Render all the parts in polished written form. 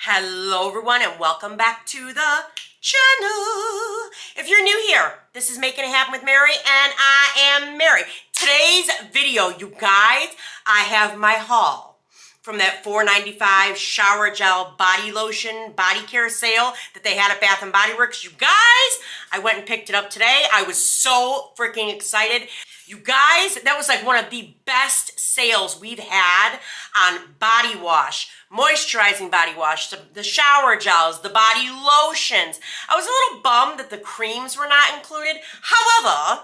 Hello everyone and welcome back to the channel. If you're new here, this is Making It Happen with Mary and I am Mary. Today's video, you guys, I have my haul from that $4.95 shower gel body lotion body care sale that they had at Bath & Body Works. You guys, I went and picked it up today. I was so freaking excited. You guys, that was like one of the best sales we've had on body wash, moisturizing body wash, the shower gels, the body lotions. I was a little bummed that the creams were not included. However,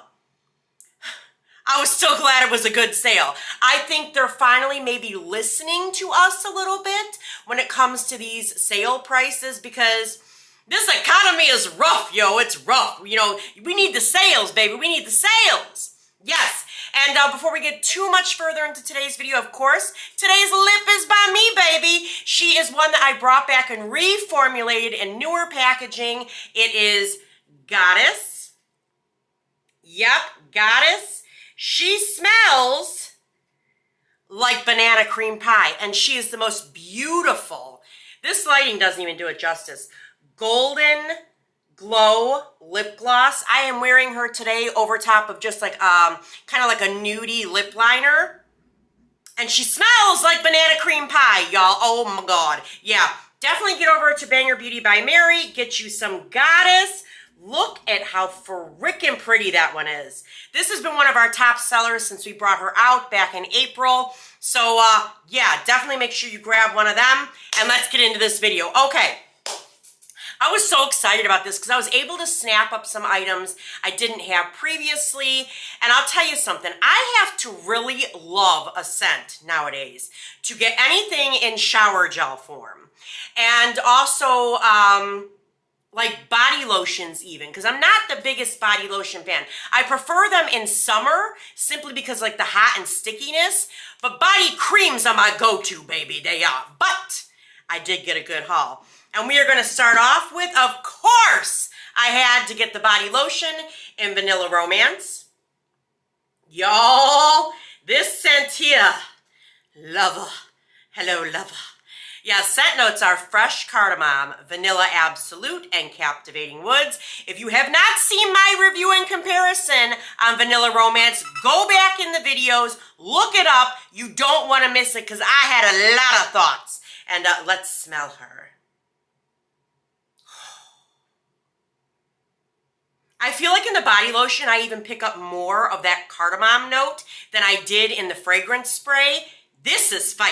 I was still glad it was a good sale. I think they're finally maybe listening to us a little bit when it comes to these sale prices, because this economy is rough, yo. It's rough. You know, we need the sales, baby. We need the sales. Yes. And before we get too much further into today's video, of course, today's lip is by me, baby. She is one that I brought back and reformulated in newer packaging. It is Goddess. Yep, Goddess. She smells like banana cream pie, and she is the most beautiful. This lighting doesn't even do it justice. Golden Glow lip gloss. I am wearing her today over top of just like kind of like a nudie lip liner, and she smells like banana cream pie, y'all. Oh my god. Yeah, definitely get over to Banger Beauty by Mary, get you some Goddess. Look at how freaking pretty that one is. This has been one of our top sellers since we brought her out back in April. So yeah, definitely make sure you grab one of them, and let's get into this video. Okay. I was so excited about this because I was able to snap up some items I didn't have previously. And I'll tell you something, I have to really love a scent nowadays to get anything in shower gel form. And also like body lotions even, because I'm not the biggest body lotion fan. I prefer them in summer simply because like the hot and stickiness. But body creams are my go-to, baby, they are. But I did get a good haul. And we are going to start off with, of course, I had to get the body lotion in Vanilla Romance. Y'all, this scent here, lover. Hello, lover. Yeah, scent notes are fresh cardamom, vanilla absolute, and captivating woods. If you have not seen my review and comparison on Vanilla Romance, go back in the videos, look it up. You don't want to miss it because I had a lot of thoughts. And let's smell her. I feel like in the body lotion, I even pick up more of that cardamom note than I did in the fragrance spray. This is fire.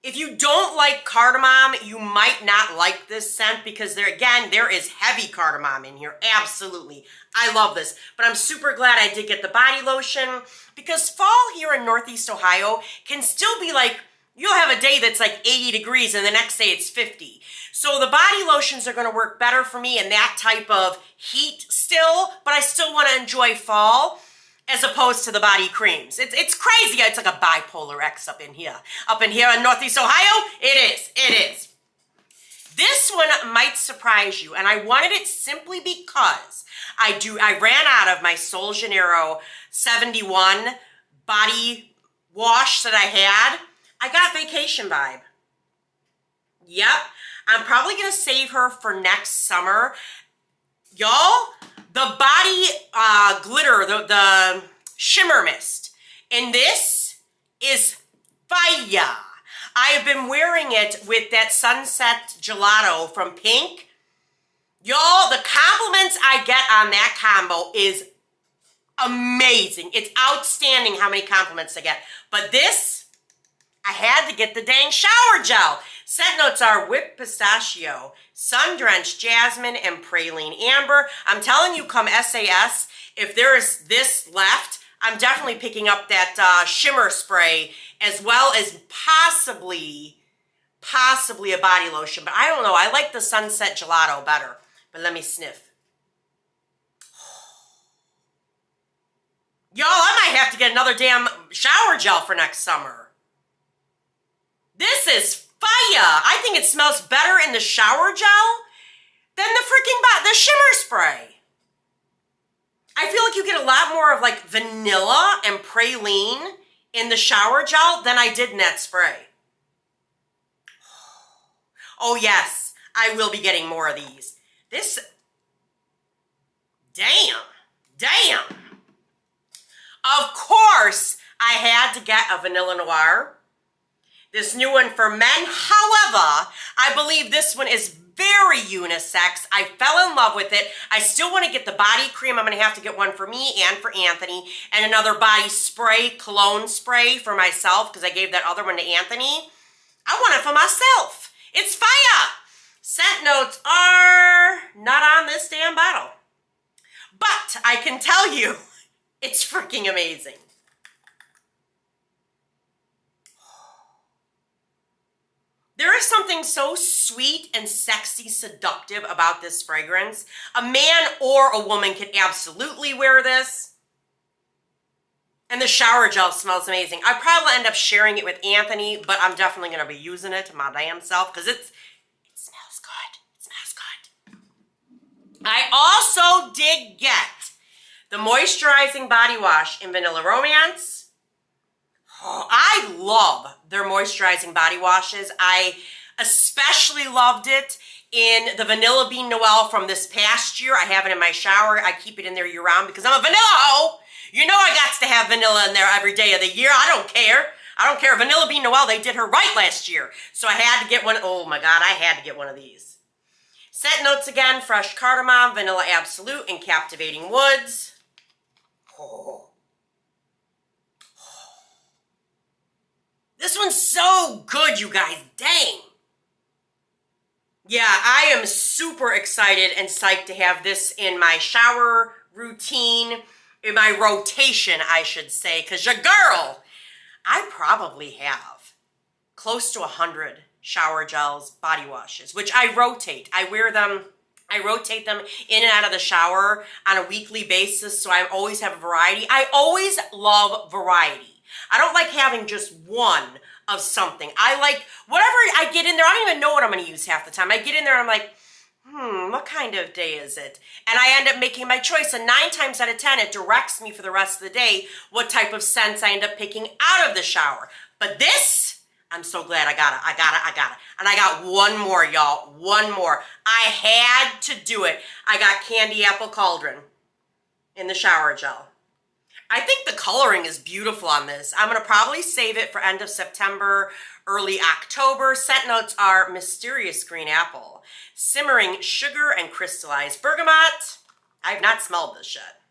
If you don't like cardamom, you might not like this scent because there is heavy cardamom in here. Absolutely. I love this. But I'm super glad I did get the body lotion because fall here in Northeast Ohio can still be like, you'll have a day that's like 80 degrees and the next day it's 50. So the body lotions are going to work better for me in that type of heat still, but I still want to enjoy fall as opposed to the body creams. It's crazy. It's like a bipolar X up in here. Up in here in Northeast Ohio, it is. This one might surprise you, and I wanted it simply because I ran out of my Sol Janeiro 71 body wash that I had. I got Vacation Vibe. Yep. I'm probably going to save her for next summer. Y'all, the body glitter, the shimmer mist in this is fire. I have been wearing it with that Sunset Gelato from Pink. Y'all, the compliments I get on that combo is amazing. It's outstanding how many compliments I get. But this, I had to get the dang shower gel. Scent notes are whipped pistachio, sun-drenched jasmine, and praline amber. I'm telling you, come SAS, if there is this left, I'm definitely picking up that shimmer spray as well as possibly a body lotion. But I don't know. I like the Sunset Gelato better. But let me sniff. Y'all, I might have to get another damn shower gel for next summer. This is fire. I think it smells better in the shower gel than the shimmer spray. I feel like you get a lot more of like vanilla and praline in the shower gel than I did in that spray. Oh yes, I will be getting more of these. This, damn. Of course, I had to get a Vanilla Noir. This new one for men. However, I believe this one is very unisex. I fell in love with it. I still want to get the body cream. I'm going to have to get one for me and for Anthony, and another body spray, cologne spray for myself, because I gave that other one to Anthony. I want it for myself. It's fire. Scent notes are not on this damn bottle. But I can tell you, it's freaking amazing. There is something so sweet and sexy, seductive about this fragrance. A man or a woman can absolutely wear this. And the shower gel smells amazing. I probably end up sharing it with Anthony, but I'm definitely going to be using it to my damn self because it smells good. It smells good. I also did get the moisturizing body wash in Vanilla Romance. Oh, I love their moisturizing body washes. I especially loved it in the Vanilla Bean Noel from this past year. I have it in my shower. I keep it in there year round because I'm a vanilla hoe. You know I got to have vanilla in there every day of the year. I don't care. I don't care. Vanilla Bean Noel, they did her right last year. So I had to get one. Oh my God, I had to get one of these. Scent notes again, fresh cardamom, vanilla absolute, and captivating woods. Oh. This one's so good, you guys. Dang. Yeah, I am super excited and psyched to have this in my shower routine, in my rotation, I should say, because your girl, I probably have close to 100 shower gels, body washes, which I rotate. I wear them, I rotate them in and out of the shower on a weekly basis, so I always have a variety. I always love variety. I don't like having just one of something. I like whatever I get in there. I don't even know what I'm going to use half the time. I get in there and I'm like, what kind of day is it? And I end up making my choice. And 9 times out of 10, it directs me for the rest of the day what type of scents I end up picking out of the shower. But this, I'm so glad I got it. And I got one more, y'all. One more. I had to do it. I got Candy Apple Cauldron in the shower gel. I think the coloring is beautiful on this. I'm going to probably save it for end of September, early October. Scent notes are mysterious green apple, simmering sugar, and crystallized bergamot. I have not smelled this yet.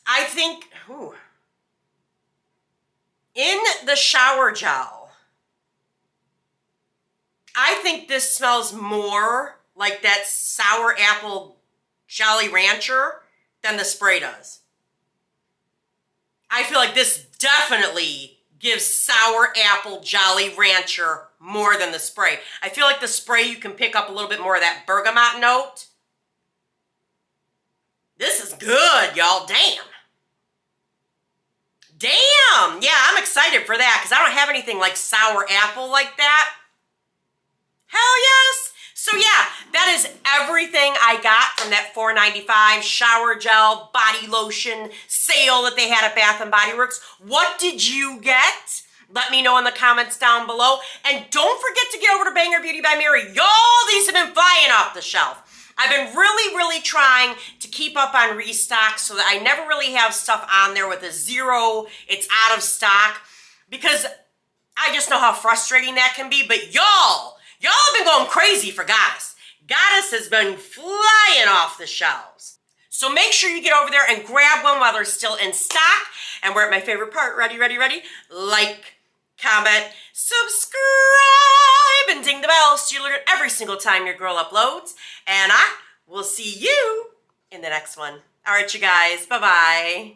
I think, in the shower gel, I think this smells more like that sour apple Jolly Rancher than the spray does. I feel like this definitely gives sour apple Jolly Rancher more than the spray. I feel like the spray you can pick up a little bit more of that bergamot note. This is good, y'all. Damn. Damn. Yeah, I'm excited for that because I don't have anything like sour apple like that. Hell yes. So yeah, that is everything I got from that $4.95 shower gel body lotion sale that they had at Bath & Body Works. What did you get? Let me know in the comments down below. And don't forget to get over to Banger Beauty by Mary. Y'all, these have been flying off the shelf. I've been really trying to keep up on restock so that I never really have stuff on there with a 0, it's out of stock, because I just know how frustrating that can be. But y'all have been going crazy for Goddess. Goddess has been flying off the shelves. So make sure you get over there and grab one while they're still in stock. And we're at my favorite part. Ready? Like, comment, subscribe, and ding the bell so you learn every single time your girl uploads. And I will see you in the next one. All right, you guys. Bye-bye.